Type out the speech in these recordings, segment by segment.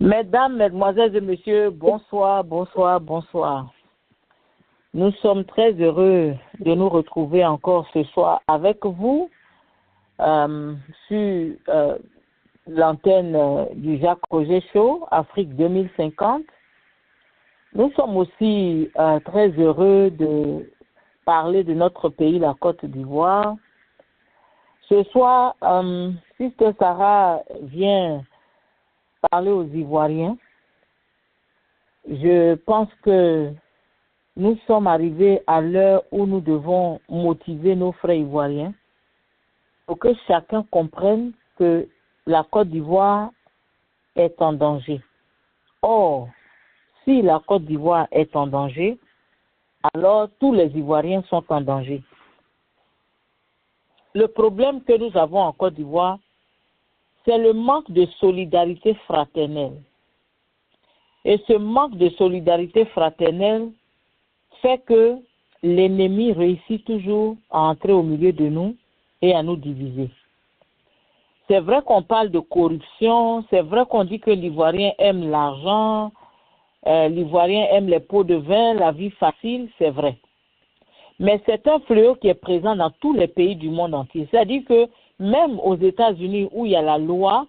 Mesdames, Mesdemoiselles et Messieurs, bonsoir, bonsoir, bonsoir. Nous sommes très heureux de nous retrouver encore ce soir avec vous sur l'antenne du Jacques Roger Show, Afrique 2050. Nous sommes aussi très heureux de parler de notre pays, la Côte d'Ivoire. Ce soir, Sister Sarah vient parler aux Ivoiriens. Je pense que nous sommes arrivés à l'heure où nous devons motiver nos frères ivoiriens pour que chacun comprenne que la Côte d'Ivoire est en danger. Or, si la Côte d'Ivoire est en danger, alors tous les Ivoiriens sont en danger. Le problème que nous avons en Côte d'Ivoire, c'est le manque de solidarité fraternelle. Et ce manque de solidarité fraternelle fait que l'ennemi réussit toujours à entrer au milieu de nous et à nous diviser. C'est vrai qu'on parle de corruption, c'est vrai qu'on dit que l'Ivoirien aime l'argent, l'Ivoirien aime les pots de vin, la vie facile, c'est vrai. Mais c'est un fléau qui est présent dans tous les pays du monde entier. C'est-à-dire que même aux États-Unis où il y a la loi,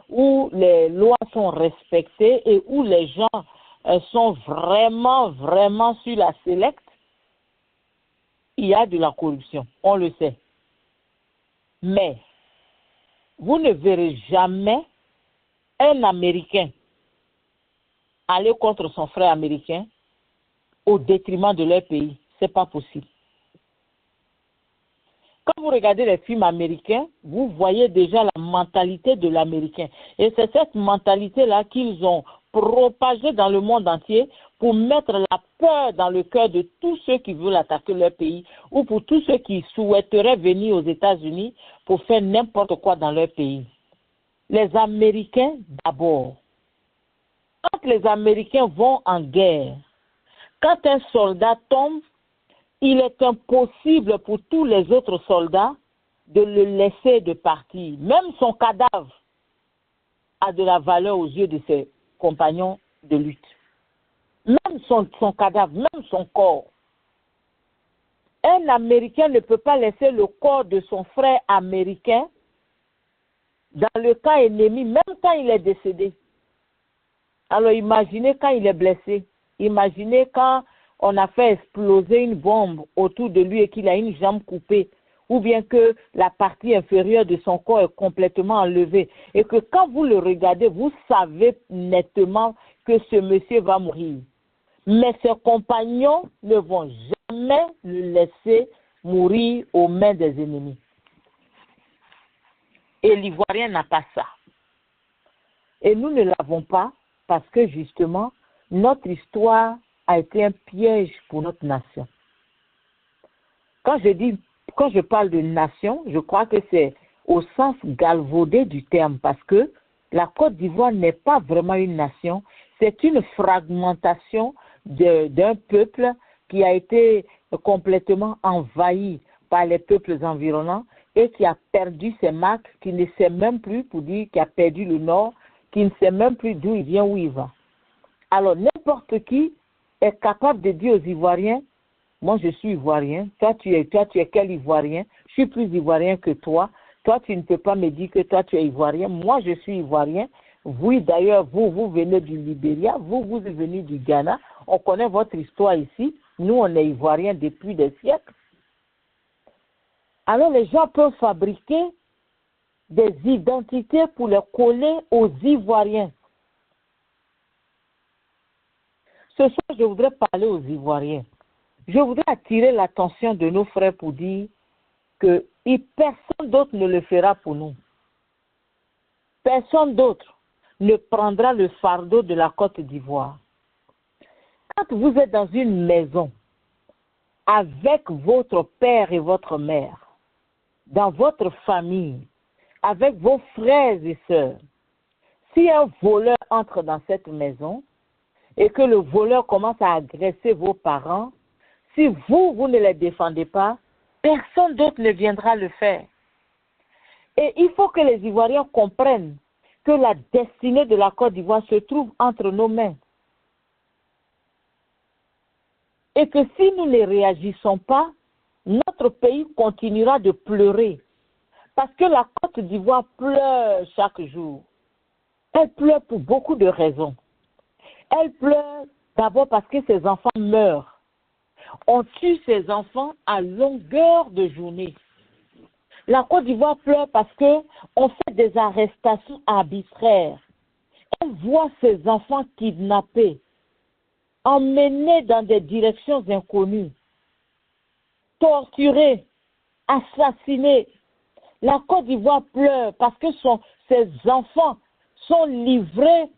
où les lois sont respectées et où les gens sont vraiment sur la sélecte, il y a de la corruption, on le sait. Mais vous ne verrez jamais un Américain aller contre son frère américain au détriment de leur pays. Ce n'est pas possible. Quand vous regardez les films américains, vous voyez déjà la mentalité de l'Américain. Et c'est cette mentalité-là qu'ils ont propagée dans le monde entier pour mettre la peur dans le cœur de tous ceux qui veulent attaquer leur pays ou pour tous ceux qui souhaiteraient venir aux États-Unis pour faire n'importe quoi dans leur pays. Les Américains d'abord. Quand les Américains vont en guerre, quand un soldat tombe, il est impossible pour tous les autres soldats de le laisser de partir. Même son cadavre a de la valeur aux yeux de ses compagnons de lutte. Même son cadavre, même son corps. Un Américain ne peut pas laisser le corps de son frère américain dans le cas ennemi, même quand il est décédé. Alors imaginez quand il est blessé. Imaginez quand on a fait exploser une bombe autour de lui et qu'il a une jambe coupée, ou bien que la partie inférieure de son corps est complètement enlevée, et que quand vous le regardez, vous savez nettement que ce monsieur va mourir. Mais ses compagnons ne vont jamais le laisser mourir aux mains des ennemis. Et l'Ivoirien n'a pas ça. Et nous ne l'avons pas parce que justement, notre histoire a été un piège pour notre nation. Quand je parle de nation, je crois que c'est au sens galvaudé du terme, parce que la Côte d'Ivoire n'est pas vraiment une nation, c'est une fragmentation d'un peuple qui a été complètement envahi par les peuples environnants et qui a perdu ses marques, qui ne sait même plus, pour dire qu'il a perdu le nord, qui ne sait même plus d'où il vient, où il va. Alors n'importe qui est capable de dire aux Ivoiriens, moi je suis Ivoirien, toi tu es quel Ivoirien? Je suis plus Ivoirien que toi. Toi tu ne peux pas me dire que toi tu es Ivoirien. Moi je suis Ivoirien. Oui d'ailleurs vous venez du Libéria, vous venez du Ghana. On connaît votre histoire ici. Nous on est Ivoiriens depuis des siècles. Alors les gens peuvent fabriquer des identités pour les coller aux Ivoiriens. Ce soir, je voudrais parler aux Ivoiriens. Je voudrais attirer l'attention de nos frères pour dire que personne d'autre ne le fera pour nous. Personne d'autre ne prendra le fardeau de la Côte d'Ivoire. Quand vous êtes dans une maison avec votre père et votre mère, dans votre famille, avec vos frères et sœurs, si un voleur entre dans cette maison, et que le voleur commence à agresser vos parents, si vous ne les défendez pas, personne d'autre ne viendra le faire. Et il faut que les Ivoiriens comprennent que la destinée de la Côte d'Ivoire se trouve entre nos mains. Et que si nous ne réagissons pas, notre pays continuera de pleurer. Parce que la Côte d'Ivoire pleure chaque jour. Elle pleure pour beaucoup de raisons. Elle pleure d'abord parce que ses enfants meurent. On tue ses enfants à longueur de journée. La Côte d'Ivoire pleure parce qu'on fait des arrestations arbitraires. Elle voit ses enfants kidnappés, emmenés dans des directions inconnues, torturés, assassinés. La Côte d'Ivoire pleure parce que ses enfants sont livrés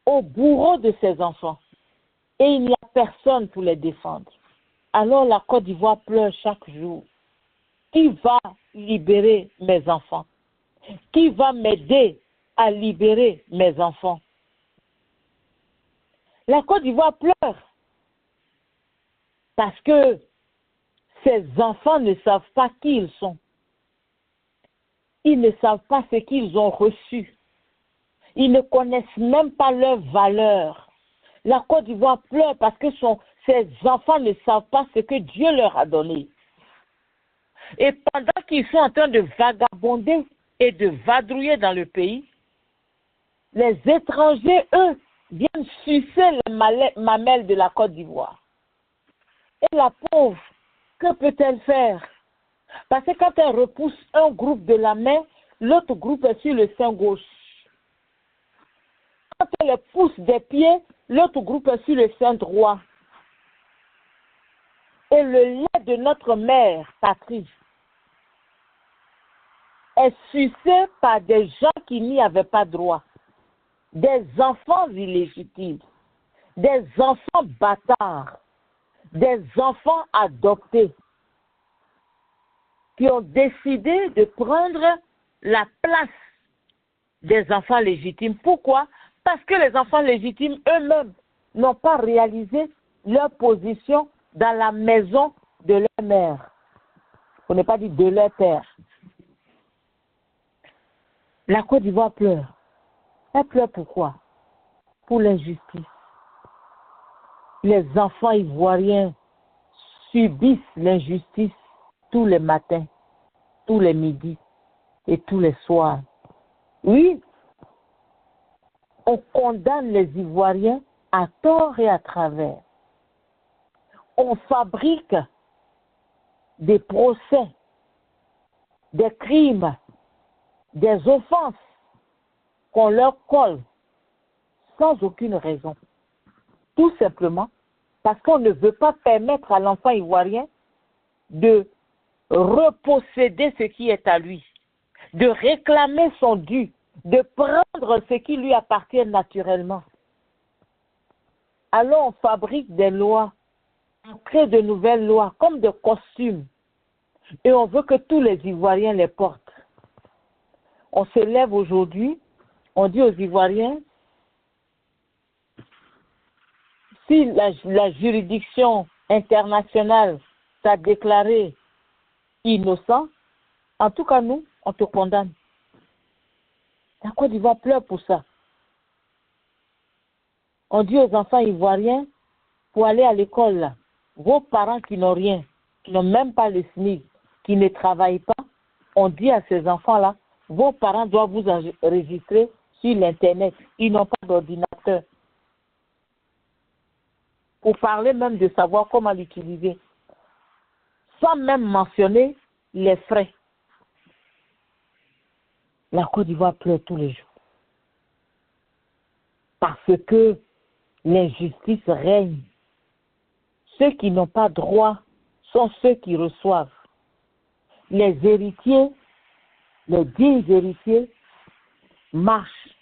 au bourreau de ses enfants. Et il n'y a personne pour les défendre. Alors la Côte d'Ivoire pleure chaque jour. Qui va libérer mes enfants? Qui va m'aider à libérer mes enfants? La Côte d'Ivoire pleure parce que ces enfants ne savent pas qui ils sont. Ils ne savent pas ce qu'ils ont reçu. Ils ne connaissent même pas leurs valeurs. La Côte d'Ivoire pleure parce que ces enfants ne savent pas ce que Dieu leur a donné. Et pendant qu'ils sont en train de vagabonder et de vadrouiller dans le pays, les étrangers, eux, viennent sucer les mamelles de la Côte d'Ivoire. Et la pauvre, que peut-elle faire? Parce que quand elle repousse un groupe de la main, l'autre groupe est sur le sein gauche. Quand elle les pousse des pieds, l'autre groupe est sur le sein droit. Et le lait de notre mère, Patrice, est sucé par des gens qui n'y avaient pas droit. Des enfants illégitimes, des enfants bâtards, des enfants adoptés qui ont décidé de prendre la place des enfants légitimes. Pourquoi? Parce que les enfants légitimes eux-mêmes n'ont pas réalisé leur position dans la maison de leur mère. On n'est pas dit de leur père. La Côte d'Ivoire pleure. Elle pleure pourquoi? Pour l'injustice. Les enfants ivoiriens subissent l'injustice tous les matins, tous les midis et tous les soirs. Oui, on condamne les Ivoiriens à tort et à travers. On fabrique des procès, des crimes, des offenses qu'on leur colle sans aucune raison. Tout simplement parce qu'on ne veut pas permettre à l'enfant ivoirien de reposséder ce qui est à lui, de réclamer son dû, de prendre ce qui lui appartient naturellement. Alors on fabrique des lois, on crée de nouvelles lois comme des costumes et on veut que tous les Ivoiriens les portent. On se lève aujourd'hui, on dit aux Ivoiriens, si la juridiction internationale t'a déclaré innocent, en tout cas nous, on te condamne. La Côte d'Ivoire pleure pour ça. On dit aux enfants ivoiriens, pour aller à l'école, là, vos parents qui n'ont rien, qui n'ont même pas le SMIC, qui ne travaillent pas, on dit à ces enfants-là, vos parents doivent vous enregistrer sur l'Internet. Ils n'ont pas d'ordinateur. Pour parler même de savoir comment l'utiliser. Sans même mentionner les frais. La Côte d'Ivoire pleure tous les jours. Parce que l'injustice règne. Ceux qui n'ont pas droit sont ceux qui reçoivent. Les héritiers, les dignes héritiers, marchent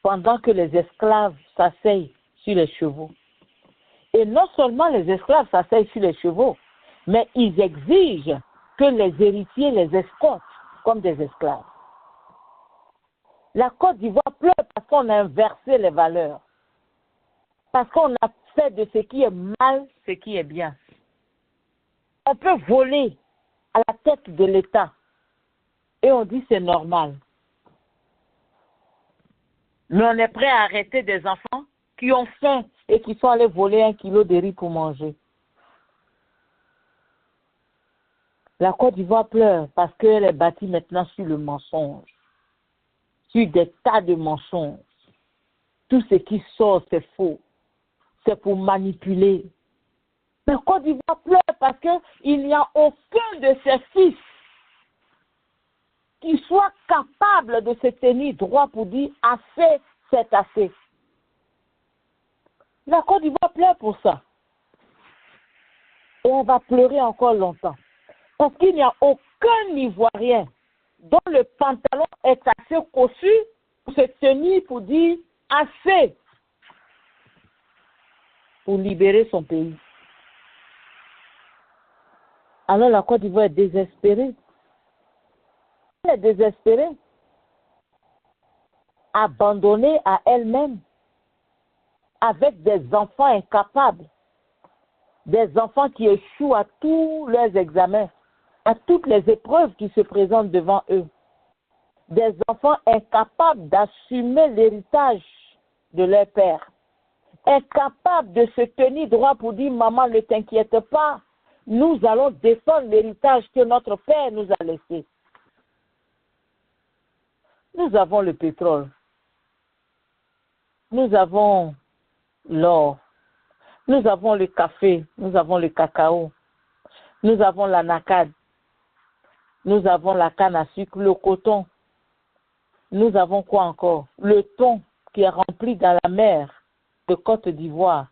pendant que les esclaves s'asseyent sur les chevaux. Et non seulement les esclaves s'asseyent sur les chevaux, mais ils exigent que les héritiers les escortent comme des esclaves. La Côte d'Ivoire pleure parce qu'on a inversé les valeurs. Parce qu'on a fait de ce qui est mal ce qui est bien. On peut voler à la tête de l'État et on dit c'est normal. Mais on est prêt à arrêter des enfants qui ont faim et qui sont allés voler 1 kilo de riz pour manger. La Côte d'Ivoire pleure parce qu'elle est bâtie maintenant sur le mensonge, sur des tas de mensonges. Tout ce qui sort, c'est faux. C'est pour manipuler. La Côte d'Ivoire pleure parce qu'il n'y a aucun de ses fils qui soit capable de se tenir droit pour dire assez, c'est assez. La Côte d'Ivoire pleure pour ça. Et on va pleurer encore longtemps. Parce qu'il n'y a aucun Ivoirien dont le pantalon est assez cossu pour se tenir pour dire assez pour libérer son pays. Alors la Côte d'Ivoire est désespérée. Elle est désespérée, abandonnée à elle-même, avec des enfants incapables, des enfants qui échouent à tous leurs examens, à toutes les épreuves qui se présentent devant eux, des enfants incapables d'assumer l'héritage de leur père, incapables de se tenir droit pour dire « Maman, ne t'inquiète pas, nous allons défendre l'héritage que notre père nous a laissé. » Nous avons le pétrole, nous avons l'or, nous avons le café, nous avons le cacao, nous avons l'anacade, nous avons la canne à sucre, le coton, nous avons quoi encore? Le thon qui est rempli dans la mer de Côte d'Ivoire.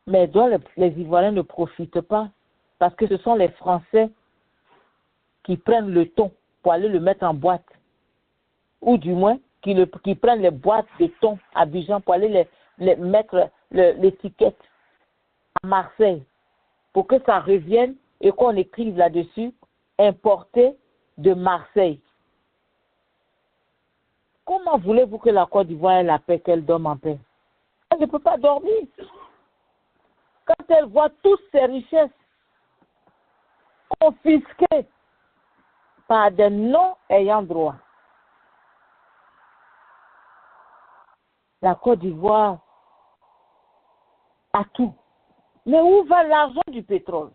Mais dont les Ivoiriens ne profitent pas parce que ce sont les Français qui prennent le thon pour aller le mettre en boîte. Ou du moins qui prennent les boîtes de thon à Abidjan pour aller les mettre l'étiquette à Marseille pour que ça revienne et qu'on écrive là-dessus importé de Marseille. Comment voulez-vous que la Côte d'Ivoire ait la paix, qu'elle dorme en paix? Elle ne peut pas dormir. Quand elle voit toutes ses richesses confisquées par des non-ayants droit. La Côte d'Ivoire a tout. Mais où va l'argent du pétrole?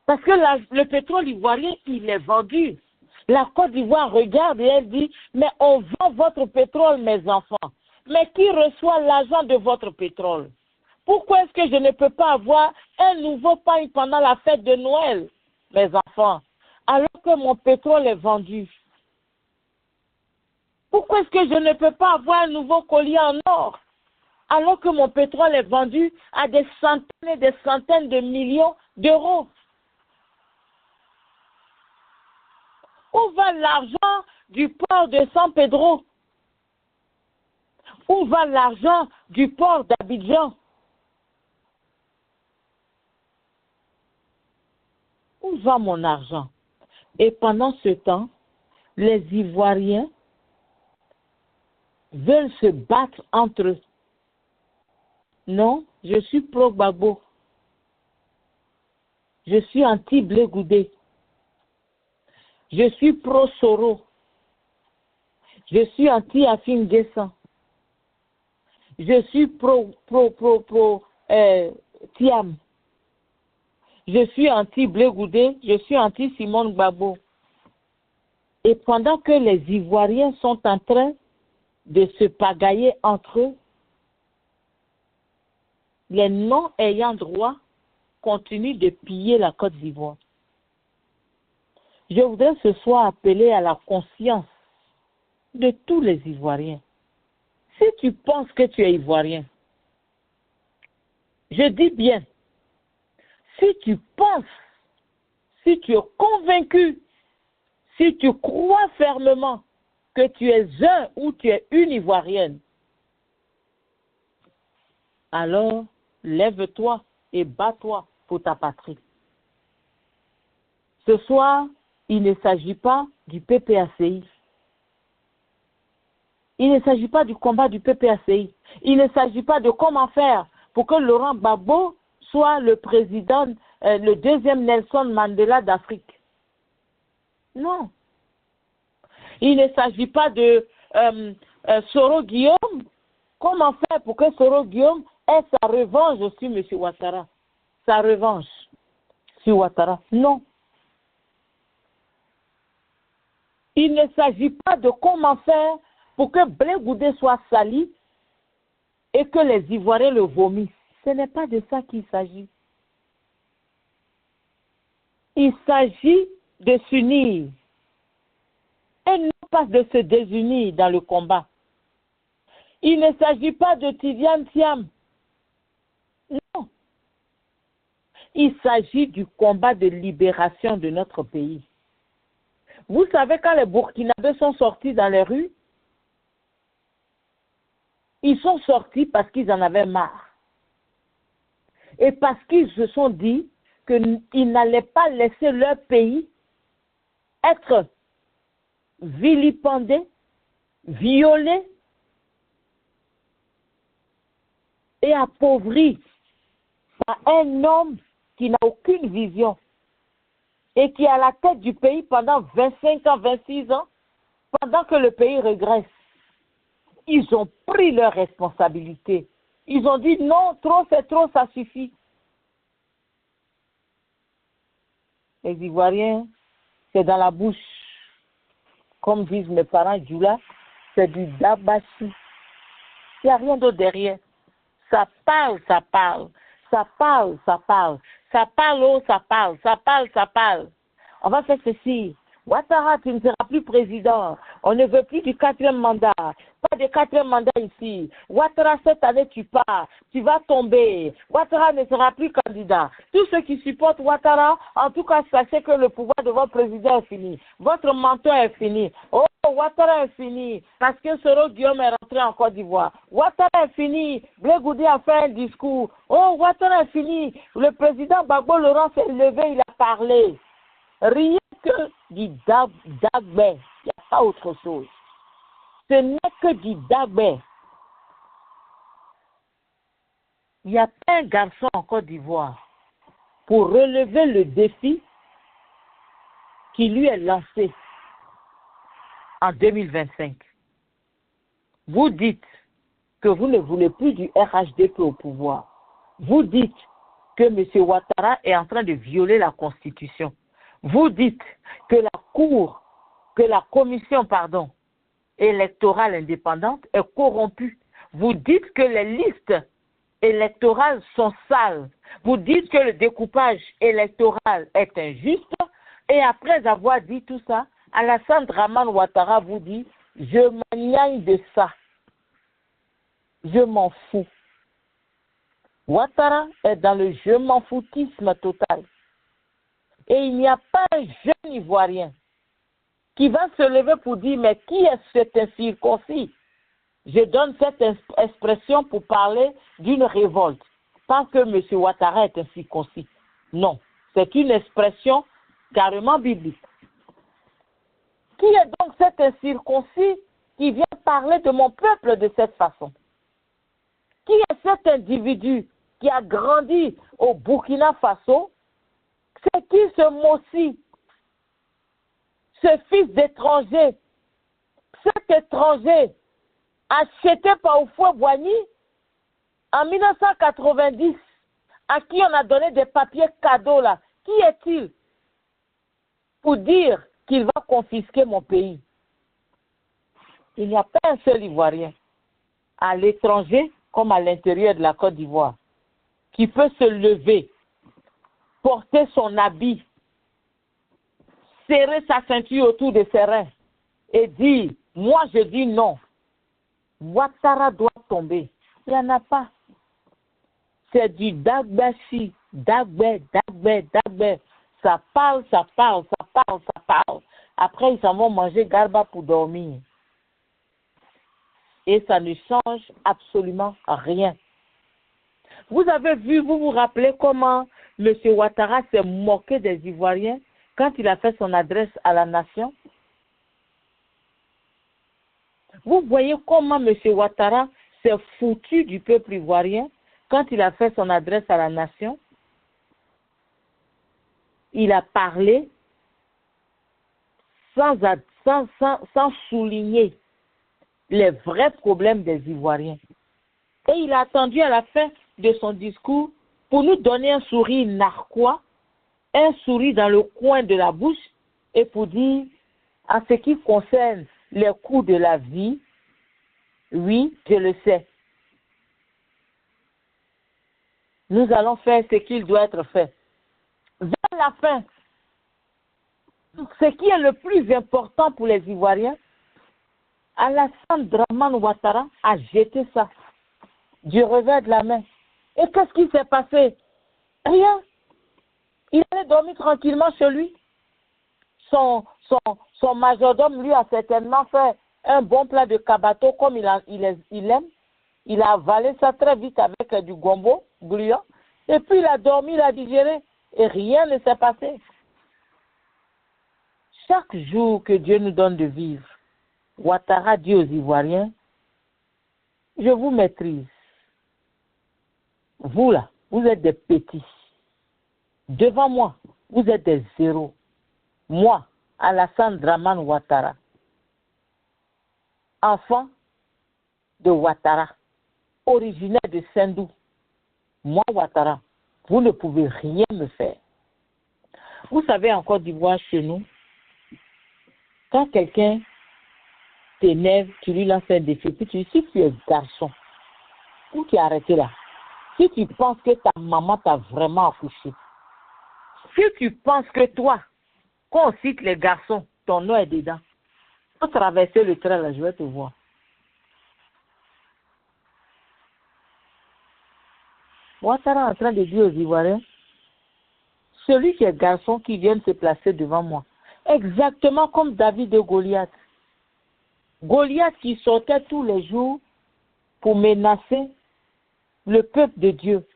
Parce que le pétrole ivoirien, il est vendu. La Côte d'Ivoire regarde et elle dit, mais on vend votre pétrole, mes enfants. Mais qui reçoit l'argent de votre pétrole? Pourquoi est-ce que je ne peux pas avoir un nouveau pain pendant la fête de Noël, mes enfants, alors que mon pétrole est vendu? Pourquoi est-ce que je ne peux pas avoir un nouveau collier en or, alors que mon pétrole est vendu à des centaines et des centaines de millions d'euros? Où va l'argent du port de San Pedro? Où va l'argent du port d'Abidjan? Où va mon argent? Et pendant ce temps, les Ivoiriens veulent se battre entre eux. Non, je suis pro-Gbagbo. Je suis anti-Blé Goudé. Je suis pro-Soro. Je suis anti-Afin Guessan. Je suis pro-Tiam. Je suis anti-Blé Goudé. Je suis anti-Simone Gbagbo. Et pendant que les Ivoiriens sont en train de se pagailler entre eux, les non-ayants droit continuent de piller la Côte d'Ivoire. Je voudrais ce soir appeler à la conscience de tous les Ivoiriens. Si tu penses que tu es Ivoirien, je dis bien, si tu penses, si tu es convaincu, si tu crois fermement que tu es un ou tu es une Ivoirienne, alors lève-toi et bats-toi pour ta patrie. Ce soir, il ne s'agit pas du PPACI. Il ne s'agit pas du combat du PPACI. Il ne s'agit pas de comment faire pour que Laurent Gbagbo soit le président, le deuxième Nelson Mandela d'Afrique. Non. Il ne s'agit pas de Soro Guillaume, comment faire pour que Soro Guillaume ait sa revanche sur M. Ouattara? Sa revanche sur Ouattara? Non. Il ne s'agit pas de comment faire pour que Blé Goudé soit sali et que les Ivoiriens le vomissent. Ce n'est pas de ça qu'il s'agit. Il s'agit de s'unir et non pas de se désunir dans le combat. Il ne s'agit pas de Tidiane Thiam. Non. Il s'agit du combat de libération de notre pays. Vous savez, quand les Burkinabés sont sortis dans les rues, ils sont sortis parce qu'ils en avaient marre. Et parce qu'ils se sont dit qu'ils n'allaient pas laisser leur pays être vilipendé, violé et appauvri par un homme qui n'a aucune vision et qui est à la tête du pays pendant 25 ans, 26 ans, pendant que le pays régresse. Ils ont pris leurs responsabilités. Ils ont dit non, trop c'est trop, ça suffit. Les Ivoiriens, c'est dans la bouche. Comme disent mes parents, Djoula, c'est du dabashi. Il n'y a rien d'autre derrière. Ça parle, ça parle. Ça parle, ça parle. Ça parle, oh, ça parle. Ça parle, ça parle. On va faire ceci. Ouattara, tu ne seras plus président. On ne veut plus du 4e mandat. Pas de 4e mandat ici. Ouattara, cette année, tu pars. Tu vas tomber. Ouattara ne sera plus candidat. Tous ceux qui supportent Ouattara, en tout cas, sachez que le pouvoir de votre président est fini. Votre mentor est fini. Oh, Ouattara est fini. Parce que Soro Guillaume est rentré en Côte d'Ivoire. Ouattara est fini. Blé Goudé a fait un discours. Oh, Ouattara est fini. Le président Gbagbo Laurent s'est levé, il a parlé. Rien que du dagbé. Il n'y a pas autre chose. Ce n'est que du dagbé. Il n'y a pas un garçon en Côte d'Ivoire pour relever le défi qui lui est lancé en 2025. Vous dites que vous ne voulez plus du RHDP au pouvoir. Vous dites que M. Ouattara est en train de violer la Constitution. Vous dites que la commission électorale indépendante est corrompue. Vous dites que les listes électorales sont sales. Vous dites que le découpage électoral est injuste. Et après avoir dit tout ça, Alassane Dramane Ouattara vous dit « Je m'en de ça. Je m'en fous. » Ouattara est dans le « je m'en foutisme » total. Et il n'y a pas un jeune Ivoirien qui va se lever pour dire « Mais qui est cet incirconcis ?» Je donne cette expression pour parler d'une révolte. Pas que M. Ouattara est incirconcis. Non, c'est une expression carrément biblique. Qui est donc cet incirconcis qui vient parler de mon peuple de cette façon? Qui est cet individu qui a grandi au Burkina Faso? C'est qui ce Mossi? Ce fils d'étranger? Cet étranger acheté par Houphouët-Boigny en 1990, à qui on a donné des papiers cadeaux là. Qui est-il pour dire qu'il va confisquer mon pays? Il n'y a pas un seul Ivoirien, à l'étranger comme à l'intérieur de la Côte d'Ivoire, qui peut se lever, porter son habit, serrer sa ceinture autour de ses reins et dire « Moi je dis non, Ouattara doit tomber ». Il n'y en a pas. C'est du dagbashi, dagbé. Ça parle, ça parle, ça parle, ça parle. Après, ils s'en vont manger garba pour dormir. Et ça ne change absolument rien. Vous avez vu, vous vous rappelez comment M. Ouattara s'est moqué des Ivoiriens quand il a fait son adresse à la nation? Vous voyez comment M. Ouattara s'est foutu du peuple ivoirien quand il a fait son adresse à la nation? Il a parlé sans souligner les vrais problèmes des Ivoiriens. Et il a attendu à la fin de son discours pour nous donner un sourire narquois, un sourire dans le coin de la bouche, et pour dire, en ce qui concerne les coûts de la vie, oui, je le sais. Nous allons faire ce qu'il doit être fait. Vers la fin, ce qui est le plus important pour les Ivoiriens, Alassane Dramane Ouattara a jeté ça du revers de la main. Et qu'est-ce qui s'est passé? Rien. Il allait dormir tranquillement chez lui. Son majordome, lui, a certainement fait un bon plat de cabato comme il aime. Il a avalé ça très vite avec du gombo gluant. Et puis il a dormi, il a digéré. Et rien ne s'est passé. Chaque jour que Dieu nous donne de vivre, Ouattara dit aux Ivoiriens, je vous maîtrise. Vous là, vous êtes des petits. Devant moi, vous êtes des zéros. Moi, Alassane Dramane Ouattara, enfant de Ouattara, originaire de Sendou. Moi, Ouattara, vous ne pouvez rien me faire. Vous savez, en Côte d'Ivoire, chez nous, quand quelqu'un t'énerve, tu lui lances un défi, puis tu dis, si tu es garçon, ou tu es arrêté là, si tu penses que ta maman t'a vraiment accouché, si tu penses que toi, quand on cite les garçons, ton nom est dedans, pour traverser le train là, je vais te voir. Ouattara est en train de dire aux Ivoiriens, celui qui est garçon qui vient se placer devant moi, exactement comme David et Goliath. Goliath qui sortait tous les jours pour menacer le peuple de Dieu.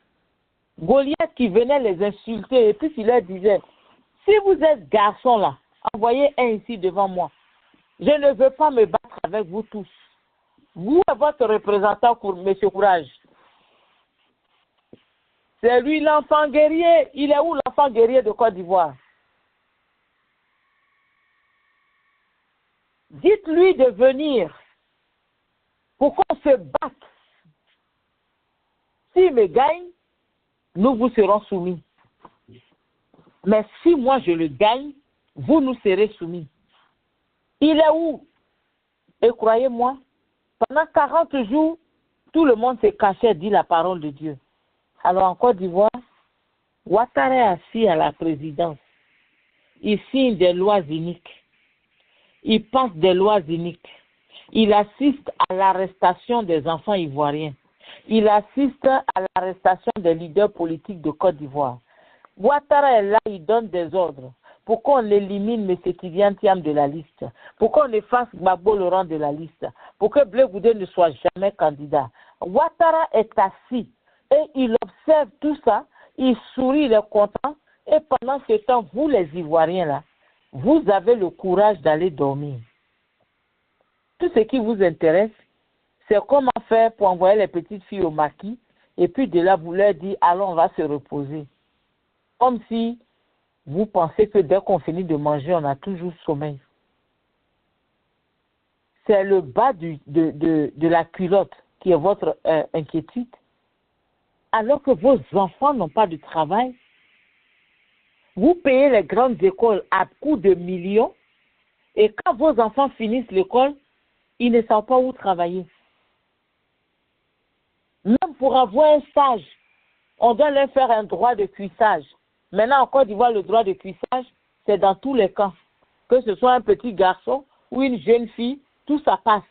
Goliath qui venait les insulter et puis il leur disait, si vous êtes garçon là, envoyez un ici devant moi. Je ne veux pas me battre avec vous tous. Vous et votre représentant, M. Courage. C'est lui l'enfant guerrier. Il est où l'enfant guerrier de Côte d'Ivoire? Dites-lui de venir pour qu'on se batte. S'il me gagne, nous vous serons soumis. Mais si moi je le gagne, vous nous serez soumis. Il est où? Et croyez-moi, pendant 40 jours, tout le monde s'est caché, dit la parole de Dieu. Alors en Côte d'Ivoire, Ouattara est assis à la présidence. Il signe des lois iniques. Il passe des lois iniques. Il assiste à l'arrestation des enfants ivoiriens. Il assiste à l'arrestation des leaders politiques de Côte d'Ivoire. Ouattara est là, il donne des ordres pour qu'on élimine M. Tidiane Thiam de la liste, pour qu'on efface Gbagbo Laurent de la liste, pour que Blé Goudé ne soit jamais candidat. Ouattara est assis et il observe tout ça, il sourit, il est content, et pendant ce temps, vous les Ivoiriens là, vous avez le courage d'aller dormir. Tout ce qui vous intéresse, c'est comment faire pour envoyer les petites filles au maquis, et puis de là, vous leur dites, allons, on va se reposer. Comme si vous pensez que dès qu'on finit de manger, on a toujours sommeil. C'est le bas de la culotte qui est votre inquiétude. Alors que vos enfants n'ont pas de travail, vous payez les grandes écoles à coût de millions, et quand vos enfants finissent l'école, ils ne savent pas où travailler. Même pour avoir un stage, on doit leur faire un droit de cuissage. Maintenant, en Côte d'Ivoire, le droit de cuissage, c'est dans tous les camps. Que ce soit un petit garçon ou une jeune fille, tout ça passe.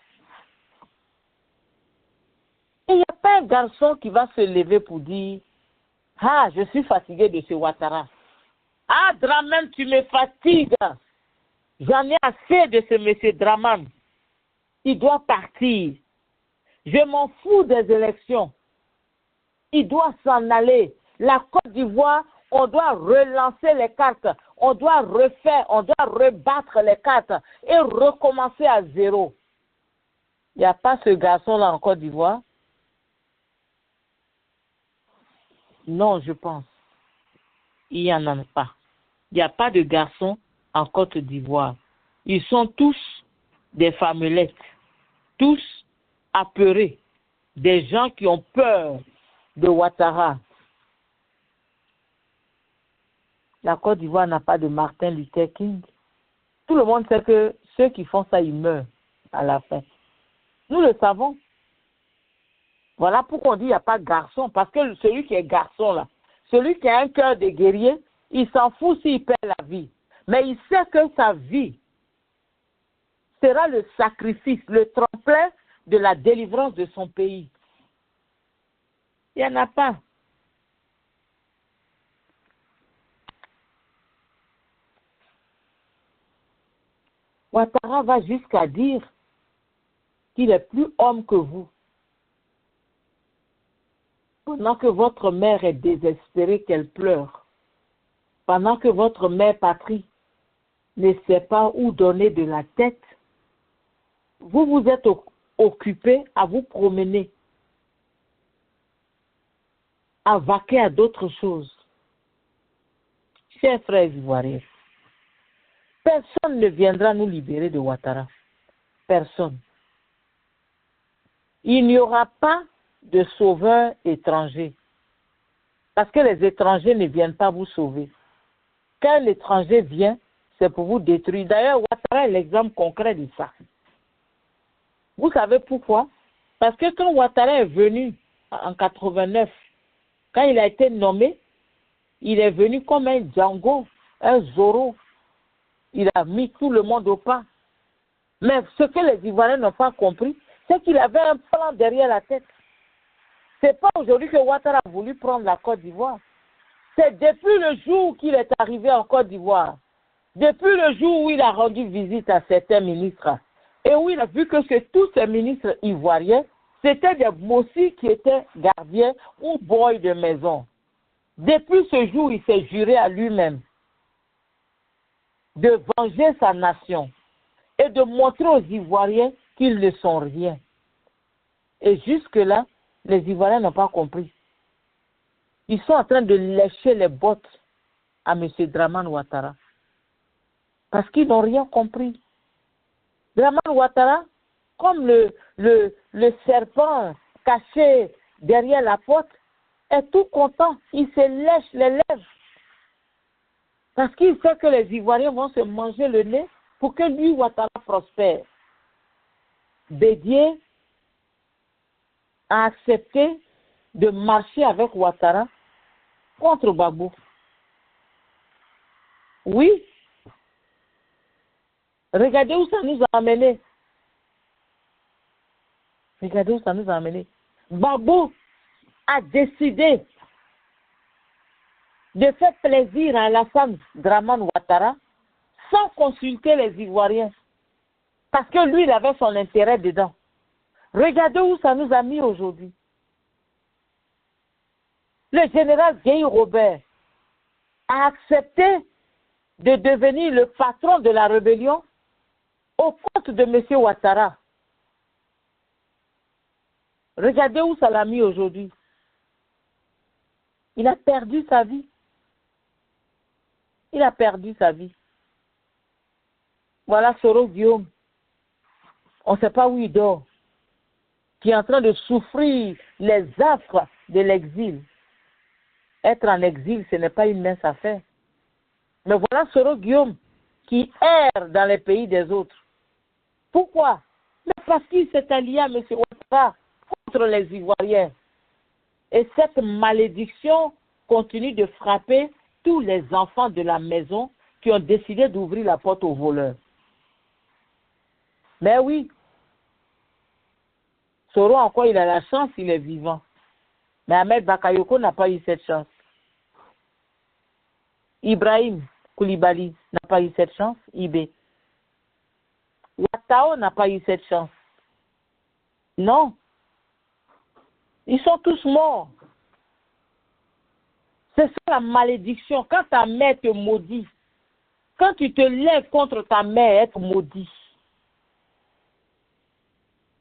Et il n'y a pas un garçon qui va se lever pour dire « Ah, je suis fatigué de ce Ouattara. Ah, Dramane, tu me fatigues. J'en ai assez de ce monsieur Dramane. Il doit partir. Je m'en fous des élections. Il doit s'en aller. La Côte d'Ivoire, on doit relancer les cartes. On doit refaire, on doit rebattre les cartes et recommencer à zéro. » Il n'y a pas ce garçon-là en Côte d'Ivoire? Non, je pense. Il n'y en a pas. Il n'y a pas de garçons en Côte d'Ivoire. Ils sont tous des femmelettes. tous apeurés, des gens qui ont peur de Ouattara. La Côte d'Ivoire n'a pas de Martin Luther King. Tout le monde sait que ceux qui font ça, ils meurent à la fin. Nous le savons. Voilà pourquoi on dit qu'il n'y a pas de garçon. Parce que celui qui est garçon, là, celui qui a un cœur de guerrier, il s'en fout s'il perd la vie. Mais il sait que sa vie sera le sacrifice, le tremplin de la délivrance de son pays. Il n'y en a pas. Ouattara va jusqu'à dire qu'il est plus homme que vous. Pendant que votre mère est désespérée, qu'elle pleure. Pendant que votre mère patrie ne sait pas où donner de la tête, vous vous êtes occupé à vous promener, à vaquer à d'autres choses. Chers frères ivoiriens, personne ne viendra nous libérer de Ouattara. Personne. Il n'y aura pas de sauveurs étrangers. Parce que les étrangers ne viennent pas vous sauver. Quand un étranger vient, c'est pour vous détruire. D'ailleurs, Ouattara est l'exemple concret de ça. Vous savez pourquoi? Parce que quand Ouattara est venu en 89, quand il a été nommé, il est venu comme un Django, un Zorro. Il a mis tout le monde au pas. Mais ce que les Ivoiriens n'ont pas compris, c'est qu'il avait un plan derrière la tête. Ce n'est pas aujourd'hui que Ouattara a voulu prendre la Côte d'Ivoire. C'est depuis le jour qu'il est arrivé en Côte d'Ivoire, depuis le jour où il a rendu visite à certains ministres, et où il a vu que tous ces ministres ivoiriens, c'était des mossis qui étaient gardiens ou boys de maison. Depuis ce jour, il s'est juré à lui-même de venger sa nation et de montrer aux Ivoiriens qu'ils ne sont rien. Et jusque-là, les Ivoiriens n'ont pas compris. Ils sont en train de lécher les bottes à M. Dramane Ouattara. Parce qu'ils n'ont rien compris. Dramane Ouattara, comme le serpent caché derrière la porte, est tout content. Il se lèche les lèvres. Parce qu'il sait que les Ivoiriens vont se manger le nez pour que lui, Ouattara, prospère. Bédié a accepté de marcher avec Ouattara contre Gbagbo. Oui. Regardez où ça nous a amené. Regardez où ça nous a amené. Gbagbo a décidé de faire plaisir à Alassane Dramane Ouattara sans consulter les Ivoiriens. Parce que lui, il avait son intérêt dedans. Regardez où ça nous a mis aujourd'hui. Le général Guy Robert a accepté de devenir le patron de la rébellion au compte de M. Ouattara. Regardez où ça l'a mis aujourd'hui. Il a perdu sa vie. Il a perdu sa vie. Voilà Soro Guillaume. On ne sait pas où il dort. Qui est en train de souffrir les affres de l'exil. Être en exil, ce n'est pas une mince affaire. Mais voilà Soro Guillaume qui erre dans les pays des autres. Pourquoi? Mais parce qu'il s'est allié à M. Ouattara contre les Ivoiriens. Et cette malédiction continue de frapper tous les enfants de la maison qui ont décidé d'ouvrir la porte aux voleurs. Mais oui, Soro encore, il a la chance, il est vivant. Mais Ahmed Bakayoko n'a pas eu cette chance. Ibrahim Koulibaly n'a pas eu cette chance, IB. Ouattao n'a pas eu cette chance. Non. Ils sont tous morts. C'est ça la malédiction. Quand ta mère te maudit, quand tu te lèves contre ta mère, être maudit.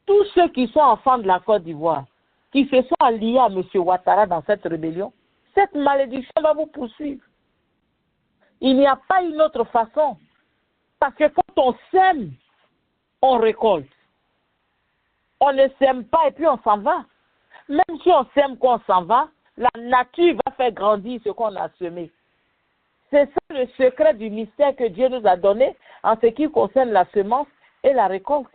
Tous ceux qui sont enfants de la Côte d'Ivoire, qui se sont alliés à M. Ouattara dans cette rébellion, cette malédiction va vous poursuivre. Il n'y a pas une autre façon. Parce que quand on sème, on récolte. On ne sème pas et puis on s'en va. Même si on sème qu'on s'en va, la nature va faire grandir ce qu'on a semé. C'est ça le secret du mystère que Dieu nous a donné en ce qui concerne la semence et la récolte.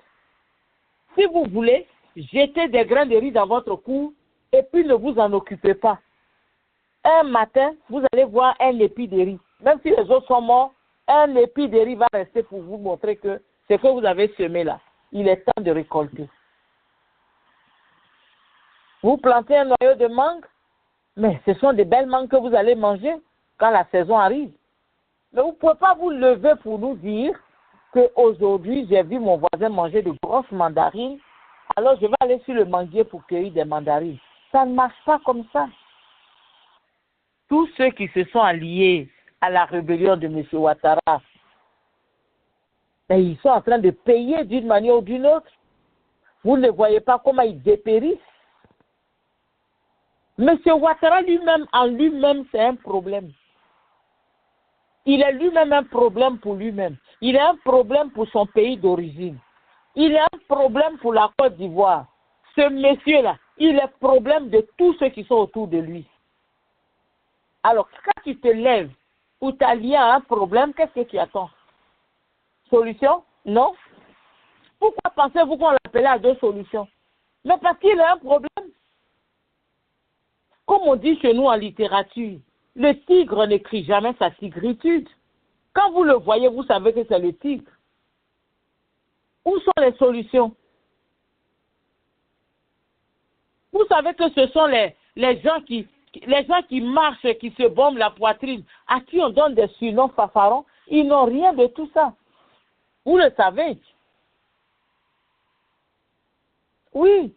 Si vous voulez, jetez des grains de riz dans votre cour et puis ne vous en occupez pas. Un matin, vous allez voir un épi de riz. Même si les autres sont morts, un épi de riz va rester pour vous montrer que ce que vous avez semé là, il est temps de récolter. Vous plantez un noyau de mangue, mais ce sont des belles mangues que vous allez manger quand la saison arrive. Mais vous ne pouvez pas vous lever pour nous dire qu'aujourd'hui, j'ai vu mon voisin manger de grosses mandarines, alors je vais aller sur le manguier pour cueillir des mandarines. Ça ne marche pas comme ça. Tous ceux qui se sont alliés à la rébellion de M. Ouattara, ils sont en train de payer d'une manière ou d'une autre. Vous ne voyez pas comment ils dépérissent. M. Ouattara lui-même, en lui-même, c'est un problème. Il est lui-même un problème pour lui-même. Il est un problème pour son pays d'origine. Il est un problème pour la Côte d'Ivoire. Ce monsieur-là, il est problème de tous ceux qui sont autour de lui. Alors, quand tu te lèves ou t'allies à un problème, qu'est-ce que tu attends? Solution? Non. Pourquoi pensez-vous qu'on l'appelait à deux solutions? Mais parce qu'il a un problème. Comme on dit chez nous en littérature, le tigre ne crie jamais sa tigritude. Quand vous le voyez, vous savez que c'est le tigre. Où sont les solutions? Vous savez que ce sont les gens qui marchent, qui se bombent la poitrine, à qui on donne des surnoms fanfarons, ils n'ont rien de tout ça. Vous le savez. Oui.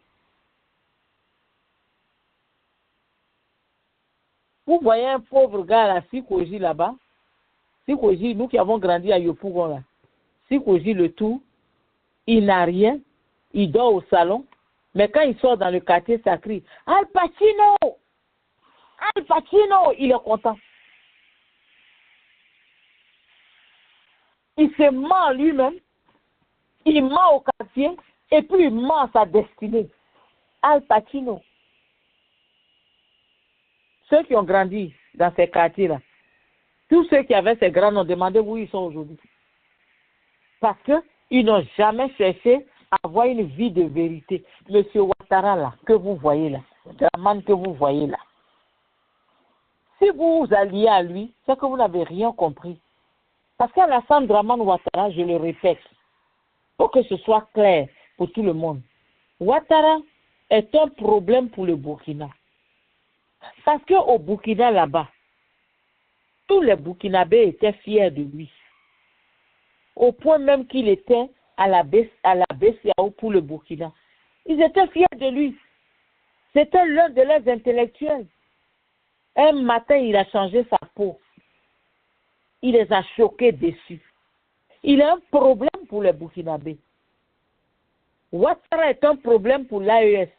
Vous voyez un pauvre gars à Sikoji là-bas. Sikoji, nous qui avons grandi à Yopougon là. Sikoji le tout, il n'a rien, il dort au salon, mais quand il sort dans le quartier, ça crie « Al Pacino! Al Pacino !» Il est content. Il se ment lui-même, il ment au quartier, et puis il ment à sa destinée. Al Pacino. Ceux qui ont grandi dans ces quartiers-là, tous ceux qui avaient ces grands noms, demandez où ils sont aujourd'hui. Parce qu'ils n'ont jamais cherché à avoir une vie de vérité. Monsieur Ouattara, là, que vous voyez là, Draman que vous voyez là, si vous vous alliez à lui, c'est que vous n'avez rien compris. Parce qu'Alassane Draman Ouattara, je le répète, pour que ce soit clair pour tout le monde, Ouattara est un problème pour le Burkina. Parce qu'au Burkina là-bas, tous les Burkinabés étaient fiers de lui. Au point même qu'il était à la BCAO pour le Burkina. Ils étaient fiers de lui. C'était l'un de leurs intellectuels. Un matin, il a changé sa peau. Il les a choqués dessus. Il a un problème pour les Burkinabés. Ouattara est un problème pour l'AES.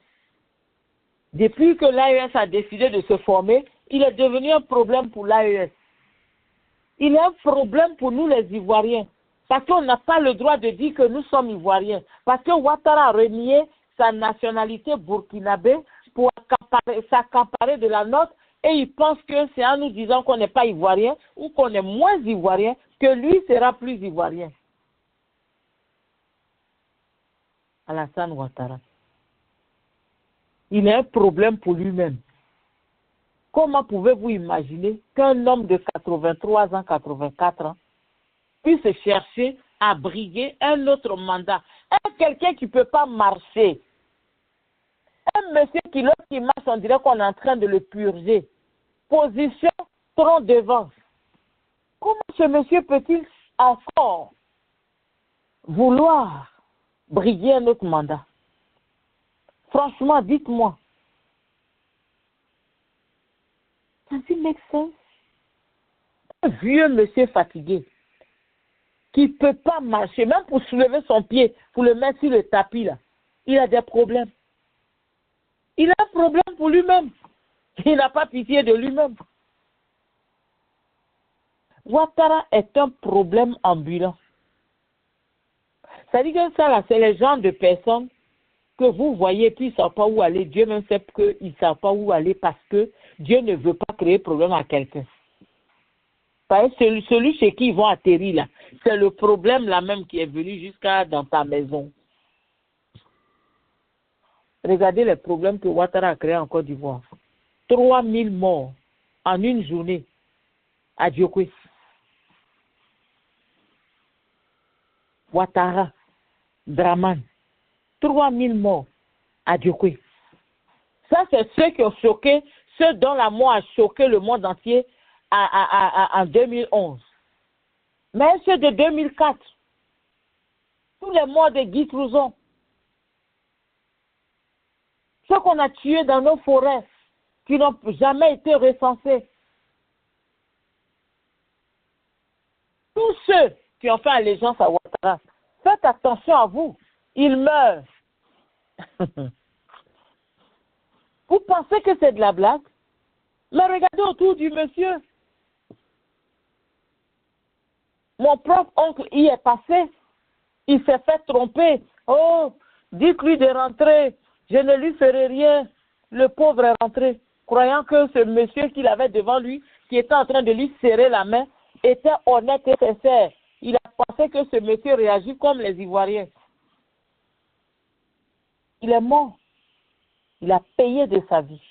Depuis que l'AES a décidé de se former, il est devenu un problème pour l'AES. Il est un problème pour nous les Ivoiriens. Parce qu'on n'a pas le droit de dire que nous sommes Ivoiriens. Parce que Ouattara a renié sa nationalité burkinabé pour s'accaparer de la nôtre et il pense que c'est en nous disant qu'on n'est pas Ivoirien ou qu'on est moins Ivoirien que lui sera plus Ivoirien. Alassane Ouattara. Il a un problème pour lui-même. Comment pouvez-vous imaginer qu'un homme de 83 ans, 84 ans, puisse chercher à briguer un autre mandat? Quelqu'un qui ne peut pas marcher. Un monsieur qui, lorsqu'il marche, on dirait qu'on est en train de le purger. Position, tronc devant. Comment ce monsieur peut-il encore vouloir briguer un autre mandat? Franchement, dites-moi. Does it make sense? Un vieux monsieur fatigué qui ne peut pas marcher, même pour soulever son pied, pour le mettre sur le tapis là, il a des problèmes. Il a un problème pour lui-même. Il n'a pas pitié de lui-même. Ouattara est un problème ambulant. C'est-à-dire que ça là, c'est le genre de personnes, que vous voyez, puis ils ne savent pas où aller. Dieu même sait qu'ils ne savent pas où aller parce que Dieu ne veut pas créer problème à quelqu'un. Celui chez qui ils vont atterrir là, c'est le problème là même qui est venu jusqu'à dans ta maison. Regardez les problèmes que Ouattara a créés en Côte d'Ivoire. 3000 morts en une journée à Diokwé. Ouattara, Draman, 3000 morts à Diokwé. Ça, c'est ceux qui ont choqué, ceux dont la mort a choqué le monde entier en 2011. Mais ceux de 2004, tous les morts de Guy Trouzon, ceux qu'on a tués dans nos forêts, qui n'ont jamais été recensés, tous ceux qui ont fait allégeance à Ouattara, faites attention à vous, ils meurent. Vous pensez que c'est de la blague? Mais regardez autour du monsieur. Mon propre oncle y est passé. Il s'est fait tromper. Oh, dites-lui de rentrer. Je ne lui ferai rien. Le pauvre est rentré, croyant que ce monsieur qu'il avait devant lui, qui était en train de lui serrer la main, était honnête et sincère. Il a pensé que ce monsieur réagit comme les Ivoiriens. Il est mort. Il a payé de sa vie.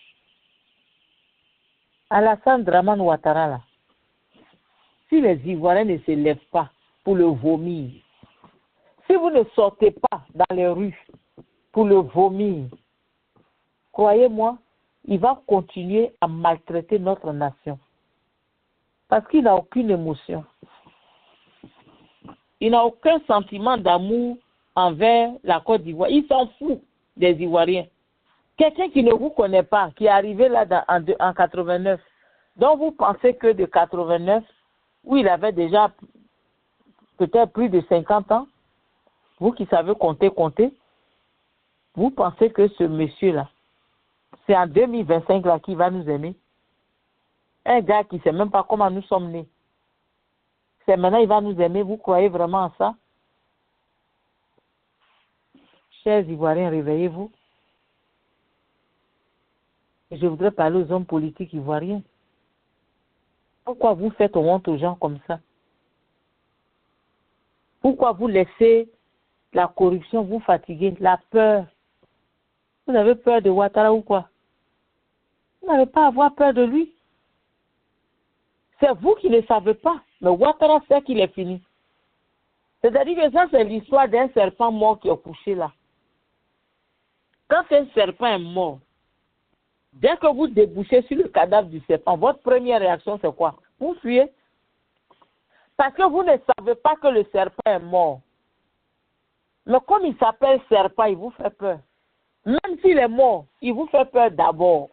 Alassane Dramane Ouattara, là, si les Ivoiriens ne se lèvent pas pour le vomir, si vous ne sortez pas dans les rues pour le vomir, croyez-moi, il va continuer à maltraiter notre nation. Parce qu'il n'a aucune émotion. Il n'a aucun sentiment d'amour envers la Côte d'Ivoire. Il s'en fout des Ivoiriens. Quelqu'un qui ne vous connaît pas, qui est arrivé là en 89, donc vous pensez que de 89, où il avait déjà peut-être plus de 50 ans, vous qui savez compter, vous pensez que ce monsieur-là, c'est en 2025 là qu'il va nous aimer? Un gars qui ne sait même pas comment nous sommes nés. C'est maintenant il va nous aimer, vous croyez vraiment en ça? Chers Ivoiriens, réveillez-vous. Je voudrais parler aux hommes politiques ivoiriens. Pourquoi vous faites honte aux gens comme ça? Pourquoi vous laissez la corruption vous fatiguer, la peur? Vous avez peur de Ouattara ou quoi? Vous n'avez pas à avoir peur de lui. C'est vous qui ne savez pas. Mais Ouattara sait qu'il est fini. C'est-à-dire que ça, c'est l'histoire d'un serpent mort qui est couché là. Quand un serpent est mort, dès que vous débouchez sur le cadavre du serpent, votre première réaction, c'est quoi? Vous fuyez. Parce que vous ne savez pas que le serpent est mort. Mais comme il s'appelle serpent, il vous fait peur. Même s'il est mort, il vous fait peur d'abord.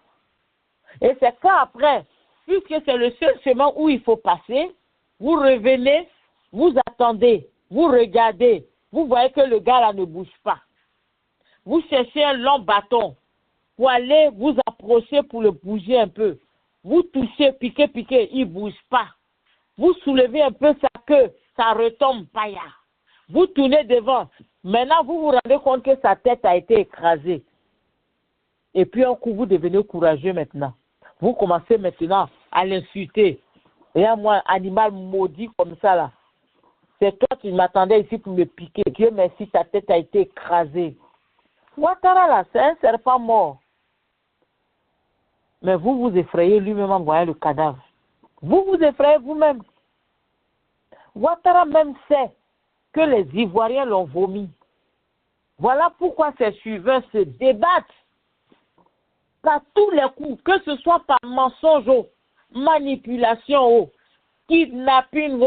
Et c'est qu'après, puisque c'est le seul chemin où il faut passer, vous revenez, vous attendez, vous regardez, vous voyez que le gars là ne bouge pas. Vous cherchez un long bâton pour aller vous approcher pour le bouger un peu. Vous touchez, piquez, il ne bouge pas. Vous soulevez un peu sa queue, ça retombe, paya. Vous tournez devant. Maintenant, vous vous rendez compte que sa tête a été écrasée. Et puis, un coup, vous devenez courageux maintenant. Vous commencez maintenant à l'insulter. Et à moi, animal maudit comme ça, là. C'est toi qui m'attendais ici pour me piquer. Dieu merci, ta tête a été écrasée. Ouattara, là, c'est un serpent mort. Mais vous vous effrayez lui-même en voyant le cadavre. Vous vous effrayez vous-même. Ouattara même sait que les Ivoiriens l'ont vomi. Voilà pourquoi ces suiveurs se débattent par tous les coups, que ce soit par mensonge, manipulation, kidnapping,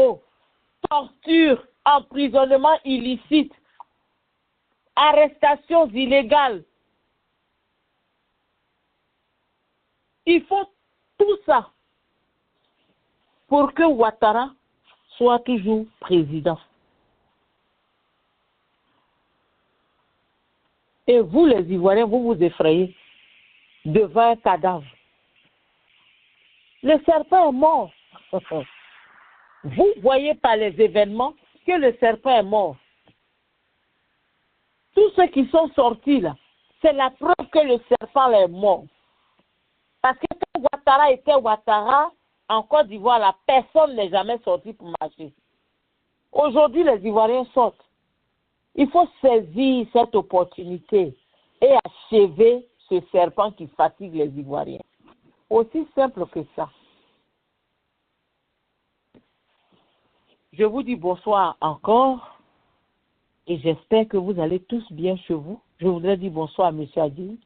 torture, emprisonnement illicite, arrestations illégales. Il faut tout ça pour que Ouattara soit toujours président. Et vous, les Ivoiriens, vous vous effrayez devant un cadavre. Le serpent est mort. Vous voyez par les événements que le serpent est mort. Tous ceux qui sont sortis là, c'est la preuve que le serpent est mort. Parce que quand Ouattara était Ouattara, en Côte d'Ivoire, la personne n'est jamais sortie pour marcher. Aujourd'hui, les Ivoiriens sortent. Il faut saisir cette opportunité et achever ce serpent qui fatigue les Ivoiriens. Aussi simple que ça. Je vous dis bonsoir encore et j'espère que vous allez tous bien chez vous. Je voudrais dire bonsoir à M. Adil.